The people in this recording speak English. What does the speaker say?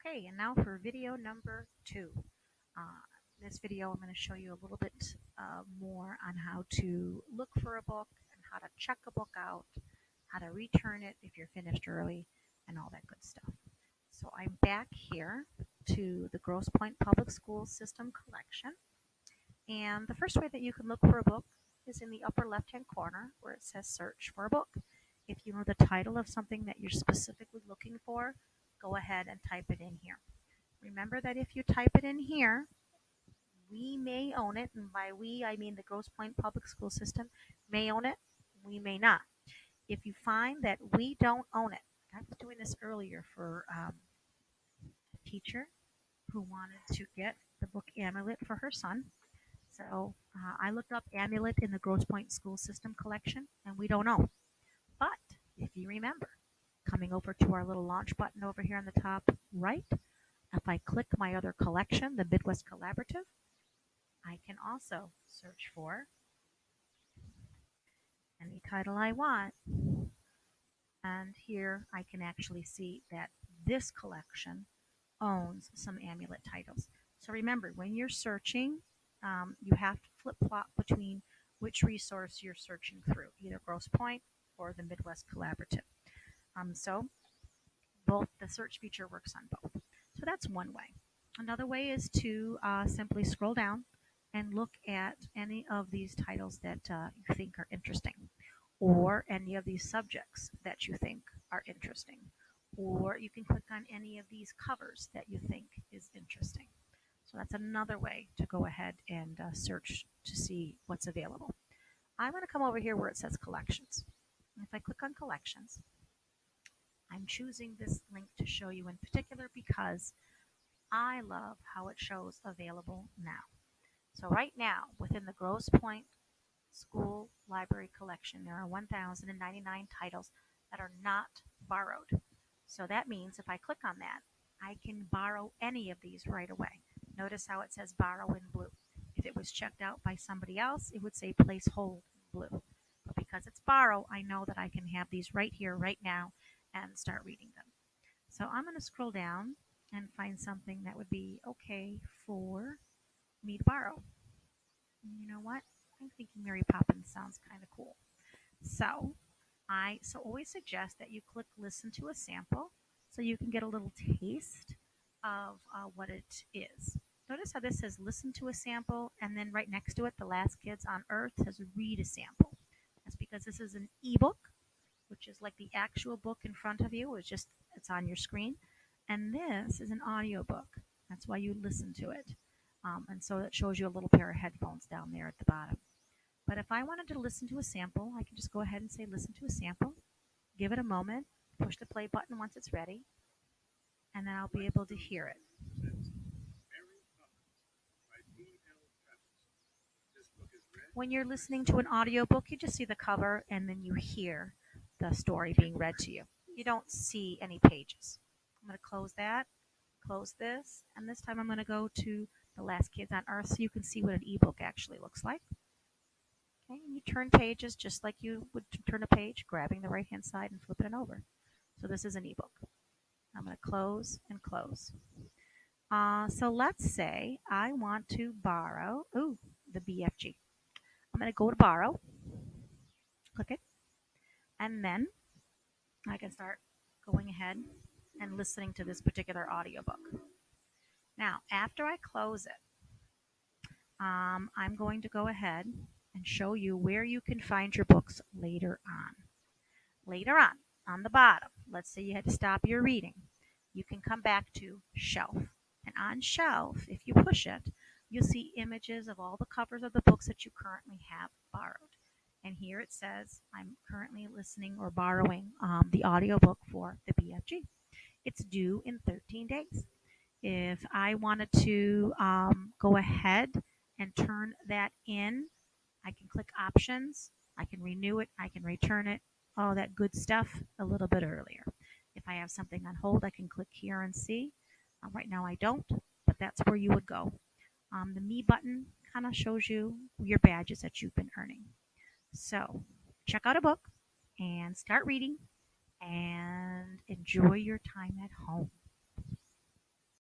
Okay, and now for video number 2. In this video, I'm going to show you a little bit more on how to look for a book and how to check a book out, how to return it if you're finished early, and all that good stuff. So I'm back here to the Grosse Pointe Public School System collection. And the first way that you can look for a book is in the upper left-hand corner where it says search for a book. If you know the title of something that you're specifically looking for, go ahead and type it in here. Remember that if you type it in here, we may own it, and by we I mean the Grosse Pointe Public School System may own it, we may not. If you find that we don't own it, I was doing this earlier for a teacher who wanted to get the book Amulet for her son. So I looked up Amulet in the Grosse Pointe School System collection, and we don't own. But if you remember, coming over to our little launch button over here on the top right, if I click my other collection, the Midwest Collaborative, I can also search for any title I want. And here I can actually see that this collection owns some Amulet titles. So remember, when you're searching, you have to flip-flop between which resource you're searching through, either Grosse Pointe or the Midwest Collaborative. So both the search feature works on both. So that's one way. Another way is to simply scroll down and look at any of these titles that you think are interesting, or any of these subjects that you think are interesting, or you can click on any of these covers that you think is interesting. So that's another way to go ahead and search to see what's available. I'm going to come over here where it says collections. If I click on collections, I'm choosing this link to show you in particular because I love how it shows available now. So right now, within the Grosse Pointe School Library collection, there are 1,099 titles that are not borrowed. So that means if I click on that, I can borrow any of these right away. Notice how it says borrow in blue. If it was checked out by somebody else, it would say place hold in blue. But because it's borrow, I know that I can have these right here, right now, and start reading them. So I'm going to scroll down and find something that would be okay for me to borrow. You know what? I'm thinking Mary Poppins sounds kind of cool. So I always suggest that you click listen to a sample so you can get a little taste of what it is. Notice how this says listen to a sample, and then right next to it, The Last Kids on Earth says read a sample. That's because this is an ebook, which is like the actual book in front of you. It's on your screen. And this is an audiobook. That's why you listen to it. And so it shows you a little pair of headphones down there at the bottom. But if I wanted to listen to a sample, I can just go ahead and say listen to a sample, give it a moment, push the play button once it's ready, and then I'll be able to hear it. When you're listening to an audiobook, you just see the cover and then you hear the story being read to you. You don't see any pages. I'm going to close that, close this, and this time I'm going to go to The Last Kids on Earth so you can see what an ebook actually looks like. Okay, and you turn pages just like you would turn a page, grabbing the right-hand side and flipping it over. So this is an ebook. I'm going to close and close. So let's say I want to borrow the BFG. I'm going to go to borrow, click it, and then I can start going ahead and listening to this particular audiobook. Now, after I close it, I'm going to go ahead and show you where you can find your books later on. Later on the bottom, let's say you had to stop your reading, you can come back to shelf. And on shelf, if you push it, you'll see images of all the covers of the books that you currently have borrowed. And here it says I'm currently listening or borrowing the audiobook for the BFG. It's due in 13 days. If I wanted to go ahead and turn that in, I can click options, I can renew it, I can return it, all that good stuff a little bit earlier. If I have something on hold, I can click here and see. Right now I don't, but that's where you would go. The Me button kind of shows you your badges that you've been earning. So check out a book and start reading and enjoy your time at home.